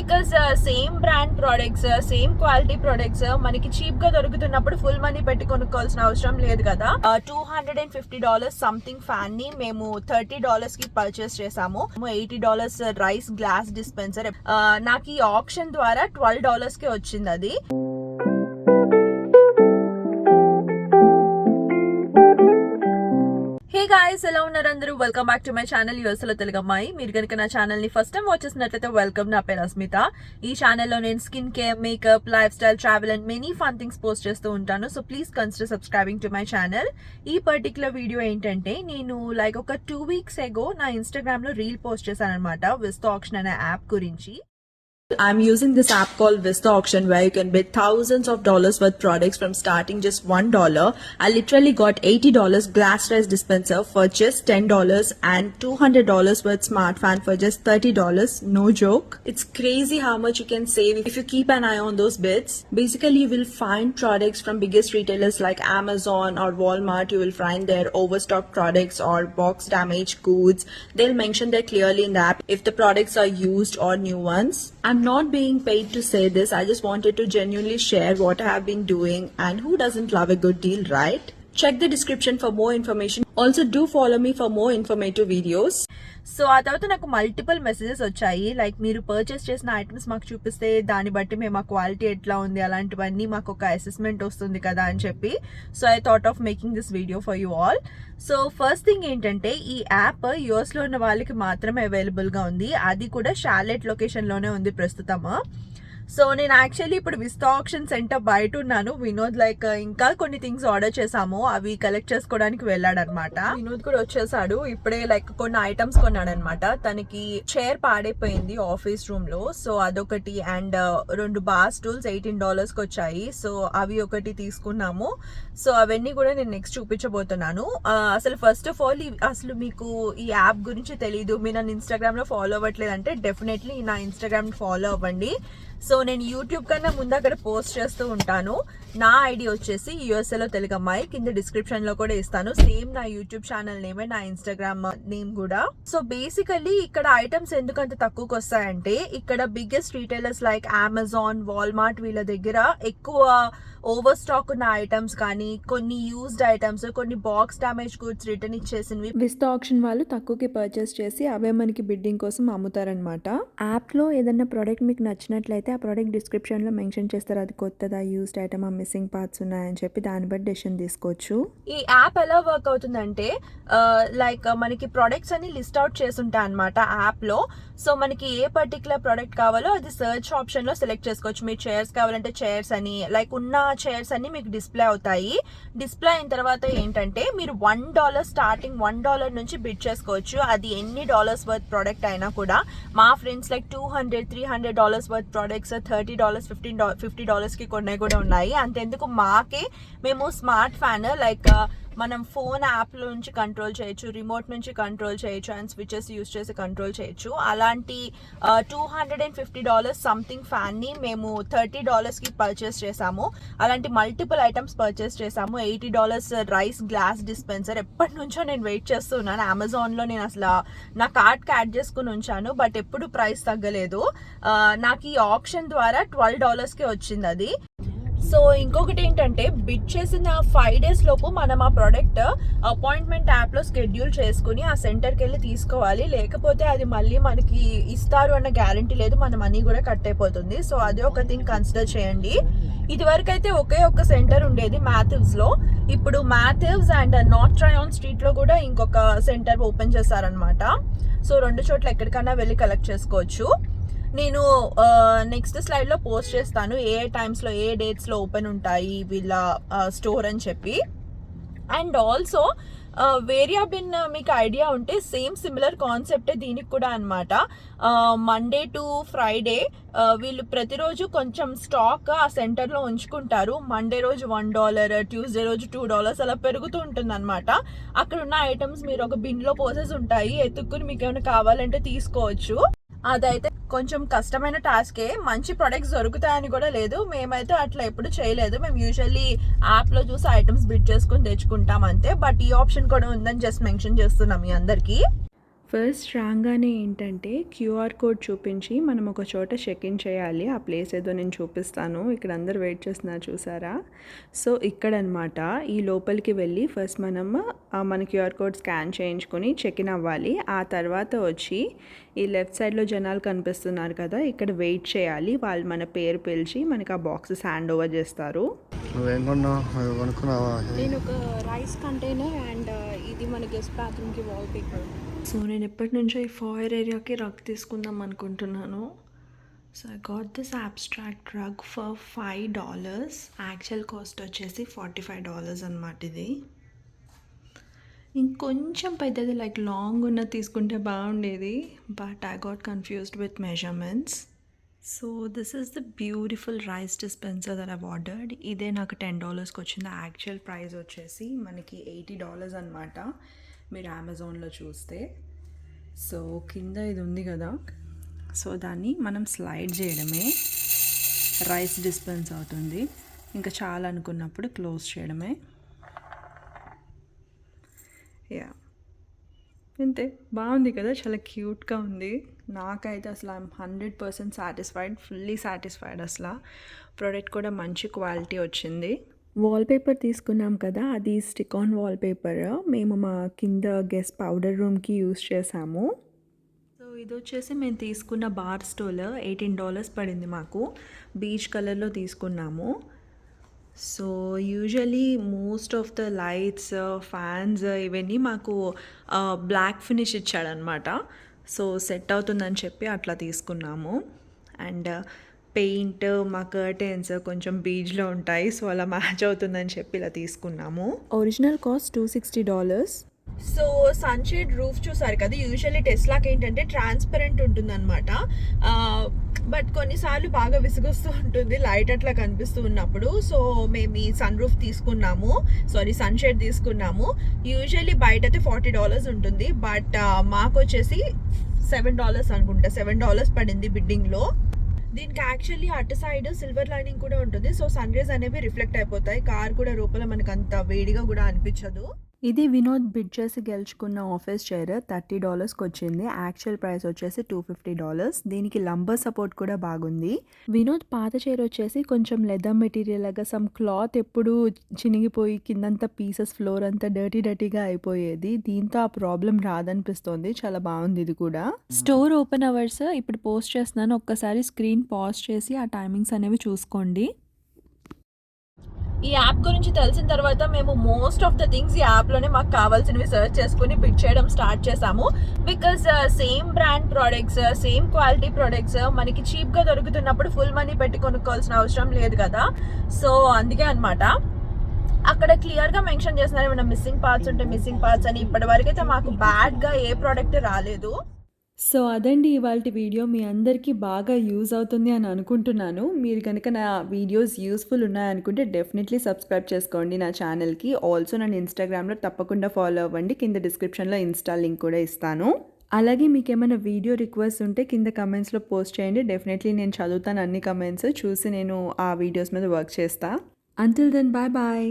Because same brand products same quality products మనకి cheap గా దొరుకుతున్నప్పుడు full money పెట్టి కొనుక్కోవాల్సిన అవసరం లేదు కదా. $250 సంథింగ్ ఫ్యాన్ ని మేము $30 కి పర్చేస్ చేసాము. $80 రైస్ గ్లాస్ డిస్పెన్సర్. నాకు ఈ ఆప్షన్ ద్వారా $12 కి వచ్చింది అది. హే గాయ్స్, ఎలా ఉన్నారు అందరూ? Welcome back to my channel యూఎస్లో తెలుగు అమ్మాయి. మీరు కనుక నా ఛానల్ ని ఫస్ట్ టైం వాచ్ చేసినట్లయితే వెల్కమ్. నా పేరు అస్మిత. ఈ ఛానల్లో నేను skin care, makeup, life style, travel and many fun things post చేస్తూ ఉంటాను. So please consider subscribing to my channel. ఈ పర్టికులర్ వీడియో ఏంటంటే, నేను ఒక 2 weeks ago నా ఇన్స్టాగ్రామ్ లో రీల్ పోస్ట్ చేశాను అనమాట, విస్తా ఆక్షన్ అనే యాప్ గురించి. I'm using this app called Vista Auction where you can bid thousands of dollars worth products from starting just $1. I literally got $80 glass rice dispenser for just $10 and $200 worth smart fan for just $30. No joke. It's crazy how much you can save if you keep an eye on those bids. Basically, you will find products from biggest retailers like Amazon or Walmart. You will find their overstocked products or box damaged goods. They'll mention that clearly in the app if the products are used or new ones. I'm not being paid to say this. I just wanted to genuinely share what I have been doing, and who doesn't love a good deal, right? Check the description for more information. Also do follow me for more informative videos. So ఆ తర్వాత నాకు multiple messages వచ్చాయి, like మీరు purchase చేసిన items మాకు చూపిస్తే దాన్ని బట్టి మేము ఆ క్వాలిటీ ఎట్లా ఉంది అలాంటివన్నీ మాకు ఒక అసెస్మెంట్ వస్తుంది కదా అని చెప్పి. So I thought of making this video for you all. So first thing ఏంటంటే, ఈ యాప్ యూఎస్ లో ఉన్న వాళ్ళకి మాత్రమే అవైలబుల్ గా ఉంది. అది కూడా షార్లెట్ లొకేషన్ లోనే ఉంది ప్రస్తుతము. సో నేను యాక్చువల్లీ ఇప్పుడు విస్తా ఆక్షన్ సెంటర్ బయట ఉన్నాను. వినోద్ ఇంకా కొన్ని థింగ్స్ ఆర్డర్ చేసాము, అవి కలెక్ట్ చేసుకోవడానికి వెళ్ళాడు అనమాట. వినోద్ కూడా వచ్చేసాడు ఇప్పుడే. కొన్ని ఐటమ్స్ కొన్నాడు అనమాట. తనకి చైర్ పాడైపోయింది ఆఫీస్ రూమ్ లో, సో అదొకటి అండ్ 2 బార్ స్టూల్స్ $18 కి వచ్చాయి. సో అవి ఒకటి తీసుకున్నాము. సో అవన్నీ కూడా నేను నెక్స్ట్ చూపించబోతున్నాను. అసలు ఫస్ట్ ఆఫ్ ఆల్ అసలు మీకు ఈ యాప్ గురించి తెలీదు, మీరు నన్ను ఇన్స్టాగ్రామ్ లో ఫాలో అవ్వట్లేదంటే డెఫినెట్లీ నా ఇన్స్టాగ్రామ్ ఫాలో అవ్వండి. సో నేను యూట్యూబ్ కన్నా ముందు అక్కడ పోస్ట్ చేస్తూ ఉంటాను. నా ఐడి వచ్చేసి యూఎస్ఏలో తెలుగు అమ్మాయి. కింద డిస్క్రిప్షన్ లో కూడా ఇస్తాను. సేమ్ నా యూట్యూబ్ ఛానల్ నేమే, నా ఇన్స్టాగ్రామ్ నేమ్ కూడా. సో బేసికల్లీ ఇక్కడ ఐటమ్స్ ఎందుకంత తక్కువకి వస్తాయంటే, ఇక్కడ biggest retailers like Amazon, Walmart వీళ్ళ దగ్గర ఎక్కువ ఓవర్ స్టాక్ ఉన్న ఐటమ్స్ కానీ, కొన్ని యూజ్డ్ ఐటమ్స్, కొన్ని బాక్స్ డామేజ్ గూడ్స్ రిటర్న్ ఇచ్చేసినవి విస్తా ఆక్షన్ వాళ్ళు తక్కువకి పర్చేస్ చేసి అవే మనకి బిడ్డింగ్ కోసం అమ్ముతారనమాట. యాప్లో ఏదైనా ప్రోడక్ట్ మీకు నచ్చినట్లయితే ఆ ప్రోడక్ట్ డిస్క్రిప్షన్లో మెన్షన్ చేస్తారు, అది కొత్తదా, యూజ్డ్ ఐటమ్, ఆ మిస్సింగ్ పార్ట్స్ ఉన్నాయని చెప్పి. దాన్ని బట్టి డెసిషన్ తీసుకోవచ్చు. ఈ యాప్ ఎలా వర్క్ అవుతుందంటే, మనకి ప్రొడక్ట్స్ అన్ని లిస్ట్ అవుట్ చేసి ఉంటాయి అనమాట యాప్ లో. సో మనకి ఏ పర్టికులర్ ప్రోడక్ట్ కావాలో అది సర్చ్ ఆప్షన్ లో సెలెక్ట్ చేసుకోవచ్చు. మీరు చైర్స్ కావాలంటే చైర్స్ అని, ఉన్న చైర్స్ అన్ని మీకు డిస్ప్లే అవుతాయి. డిస్ప్లే అయిన తర్వాత ఏంటంటే, మీరు $1 స్టార్టింగ్ $1 నుంచి బిడ్ చేసుకోవచ్చు. అది ఎన్ని డాలర్స్ వర్త్ ప్రోడక్ట్ అయినా కూడా. మా ఫ్రెండ్స్ $200-300 వర్త్ ప్రొడక్ట్స్ $30, $50 కి కొన్నాయి కూడా ఉన్నాయి. అంతెందుకు, మేము స్మార్ట్ ఫ్యాన్ మనం ఫోన్ యాప్ లో నుంచి కంట్రోల్ చేయొచ్చు, రిమోట్ నుంచి కంట్రోల్ చేయొచ్చు అండ్ స్విచెస్ యూజ్ చేసి కంట్రోల్ చేయొచ్చు. అలాంటి $250 సంథింగ్ ఫ్యాన్ ని మేము $30 కి పర్చేస్ చేసాము. అలాంటి మల్టిపుల్ ఐటమ్స్ పర్చేస్ చేసాము. $80 రైస్ గ్లాస్ డిస్పెన్సర్. ఎప్పటి నుంచో నేను వెయిట్ చేస్తూ ఉన్నాను. అమెజాన్ లో నేను అసలు నా కార్ట్ కి యాడ్ చేసుకుని ఉంచాను, బట్ ఎప్పుడు ప్రైస్ తగ్గలేదు. నాకు ఈ ఆప్షన్ ద్వారా $12 కి వచ్చింది అది. సో ఇంకొకటి ఏంటంటే, బిడ్ చేసిన 5 days లోపు మనం ఆ ప్రోడక్ట్ అపాయింట్మెంట్ యాప్ లో షెడ్యూల్ చేసుకుని ఆ సెంటర్కి వెళ్ళి తీసుకోవాలి. లేకపోతే అది మళ్ళీ మనకి ఇస్తారు అన్న గ్యారంటీ లేదు, మన మనీ కూడా కట్ అయిపోతుంది. సో అదే ఒక థింగ్ కన్సిడర్ చేయండి. ఇది వరకు అయితే ఒకే ఒక సెంటర్ ఉండేది మాథివ్స్ లో. ఇప్పుడు మాథివ్స్ అండ్ నార్త్ ట్రయాన్ స్ట్రీట్ లో కూడా ఇంకొక సెంటర్ ఓపెన్ చేశారనమాట. సో 2 చోట్ల ఎక్కడికైనా వెళ్ళి కలెక్ట్ చేసుకోవచ్చు. నేను నెక్స్ట్ స్లైడ్ లో పోస్ట్ చేస్తాను ఏ టైమ్స్ లో, ఏ డేట్స్ లో ఓపెన్ ఉంటాయి వీళ్ళ స్టోర్ అని చెప్పి. అండ్ ఆల్సో వేరియాబిన్ మీకు ఐడియా ఉంటే సేమ్ సిమిలర్ కాన్సెప్టే దీనికి కూడా అనమాట. మండే టు ఫ్రైడే వీళ్ళు ప్రతిరోజు కొంచెం స్టాక్ ఆ సెంటర్లో ఉంచుకుంటారు. మండే రోజు $1, ట్యూస్డే రోజు $2 అలా పెరుగుతూ ఉంటుంది అనమాట. అక్కడ ఉన్న ఐటమ్స్ మీరు ఒక బిన్లో పోసేసి ఉంటాయి, ఎత్తుక్కుని మీకు ఏమైనా కావాలంటే తీసుకోవచ్చు. అదైతే కొంచెం కష్టమైన టాస్కే. మంచి ప్రొడక్ట్స్ దొరుకుతాయని కూడా లేదు. మేమైతే అట్లా ఎప్పుడు చేయలేదు. మేము యూజువల్లీ యాప్ లో చూసి ఐటమ్స్ బిడ్ చేసుకుని తెచ్చుకుంటాం అంతే. బట్ ఈ ఆప్షన్ కూడా ఉందని జస్ట్ మెన్షన్ చేస్తున్నాం మీ అందరికి. ఫస్ట్ రాగానే ఏంటంటే క్యూఆర్ కోడ్ చూపించి మనం ఒక చోట చెక్ ఇన్ చేయాలి. ఆ ప్లేస్ ఏదో నేను చూపిస్తాను. ఇక్కడ అందరు వెయిట్ చేస్తున్నారు చూసారా. సో ఇక్కడ అనమాట ఈ లోపలికి వెళ్ళి ఫస్ట్ మనం మన క్యూఆర్ కోడ్ స్కాన్ చేయించుకొని చెక్ ఇన్ అవ్వాలి. ఆ తర్వాత వచ్చి ఈ లెఫ్ట్ సైడ్లో జనాలు కనిపిస్తున్నారు కదా, ఇక్కడ వెయిట్ చేయాలి. వాళ్ళు మన పేరు పిలిచి మనకి ఆ బాక్సెస్ హ్యాండ్ ఓవర్ చేస్తారు. నువ్వేం కొన్నావు? అవి కొనుక్కున్నావా? నేను ఒక రైస్ కంటైనర్ అండ్ ఇది మన గెస్ట్ బాత్రూమ్కి వాల్ పేపర్. సో నేను ఎప్పటి నుంచో ఈ ఫాయర్ ఏరియాకి రగ్ తీసుకుందాం అనుకుంటున్నాను. So I got this abstract rug for $5. Actual cost వచ్చేసి $45 అనమాట. ఇది ఇంకొంచెం పెద్దది లైక్ లాంగ్ ఉన్నది తీసుకుంటే బాగుండేది, but I got confused with measurements. So this is the beautiful rice dispenser that I've ordered. ఇదే నాకు $10కి వచ్చింది. యాక్చువల్ ప్రైస్ వచ్చేసి మనకి $80 అనమాట మీరు అమెజాన్లో చూస్తే. సో కింద ఇది ఉంది కదా, సో దాన్ని మనం స్లైడ్ చేయడమే రైస్ డిస్పెన్స్ అవుతుంది. ఇంకా చాలా అనుకున్నప్పుడు క్లోజ్ చేయడమే. యా అంతే, బాగుంది కదా, చాలా క్యూట్గా ఉంది. నాకైతే అసలు ఐఎమ్ 100% సాటిస్ఫైడ్, ఫుల్లీ సాటిస్ఫైడ్. అసలు ప్రోడక్ట్ కూడా మంచి క్వాలిటీ వచ్చింది. వాల్పేపర్ తీసుకున్నాం కదా, అది స్టిక్ ఆన్ వాల్పేపర్. మేము మా కింద గెస్ట్ పౌడర్ రూమ్కి యూస్ చేసాము. సో ఇది వచ్చేసి మేము తీసుకున్న బార్ స్టూల్ $18 పడింది మాకు. బీచ్ కలర్లో తీసుకున్నాము. So usually most of the lights, fans ఇవన్నీ మాకు బ్లాక్ ఫినిష్ ఇచ్చాడనమాట. సో సెట్ అవుతుందని చెప్పి అట్లా తీసుకున్నాము. అండ్ పెయింట్, మా కర్టెన్స్ కొంచెం బీచ్లో ఉంటాయి, సో అలా మ్యాచ్ అవుతుందని చెప్పి ఇలా తీసుకున్నాము. Original cost $260. So sunshade roof చూసారు కదా, యూజువల్లీ టెస్లాకి ఏంటంటే ట్రాన్స్పరెంట్ ఉంటుందన్నమాట. బట్ కొన్నిసార్లు బాగా విసుగొస్తూ ఉంటుంది లైట్ అట్లా కనిపిస్తూ ఉన్నప్పుడు. సో మేము ఈ సన్ రూఫ్ తీసుకున్నాము, సన్షేడ్ తీసుకున్నాము. యూజువల్లీ బయట అయితే $40 ఉంటుంది, బట్ మాకు వచ్చేసి $7 అనుకుంటా, $7 పడింది బిడ్డింగ్లో. దీనికి యాక్చువల్లీ అటు సైడ్ సిల్వర్ లైనింగ్ కూడా ఉంటుంది. సో సన్ రేస్ అనేవి రిఫ్లెక్ట్ అయిపోతాయి. కార్ కూడా లోపల మనకు అంత వేడిగా కూడా అనిపించదు. ఇది వినోద్ బిడ్ చేసి గెలుచుకున్న ఆఫీస్ చైర్ $30కి వచ్చింది. యాక్చువల్ ప్రైస్ వచ్చేసి $250. దీనికి లంబర్ సపోర్ట్ కూడా బాగుంది. వినోద్ పాత చైర్ వచ్చేసి కొంచెం లెదర్ మెటీరియల్ లాగా సమ్ క్లాత్ ఎప్పుడు చినిగిపోయి కిందంతా పీసెస్, ఫ్లోర్ అంతా డర్టీగా అయిపోయేది. దీంతో ఆ ప్రాబ్లం రాదనిపిస్తోంది. చాలా బాగుంది ఇది కూడా. స్టోర్ ఓపెన్ అవర్స్ ఇప్పుడు పోస్ట్ చేస్తున్నాను, ఒక్కసారి స్క్రీన్ పాజ్ చేసి ఆ టైమింగ్స్ అనేవి చూసుకోండి. ఈ యాప్ గురించి తెలిసిన తర్వాత మేము మోస్ట్ ఆఫ్ ద థింగ్స్ ఈ యాప్లోనే మాకు కావాల్సినవి సర్చ్ చేసుకుని పిక్ చేయడం స్టార్ట్ చేసాము. Because same brand products, same quality products మనకి చీప్గా దొరుకుతున్నప్పుడు ఫుల్ మనీ పెట్టి కొనుక్కోవాల్సిన అవసరం లేదు కదా. సో అందుకే అనమాట అక్కడ క్లియర్గా మెన్షన్ చేస్తున్నారు ఏమైనా మిస్సింగ్ పార్ట్స్ ఉంటే మిస్సింగ్ పార్ట్స్ అని. ఇప్పటి వరకు అయితే మాకు బ్యాడ్గా ఏ ప్రోడక్ట్ రాలేదు. సో అదండి ఇవాల్టి వీడియో. మీ అందరికీ బాగా యూజ్ అవుతుంది అని అనుకుంటున్నాను. మీరు కనుక నా వీడియోస్ యూస్ఫుల్ ఉన్నాయనుకుంటే డెఫినెట్లీ సబ్స్క్రైబ్ చేసుకోండి నా ఛానల్కి. ఆల్సో నన్ను ఇన్స్టాగ్రామ్లో తప్పకుండా ఫాలో అవ్వండి. కింద డిస్క్రిప్షన్లో ఇన్స్టా లింక్ కూడా ఇస్తాను. అలాగే మీకు ఏమైనా వీడియో రిక్వెస్ట్ ఉంటే కింద కమెంట్స్లో పోస్ట్ చేయండి. డెఫినెట్లీ నేను చదువుతాను అన్ని కమెంట్స్ చూసి నేను ఆ వీడియోస్ మీద వర్క్ చేస్తాను. Until then bye bye.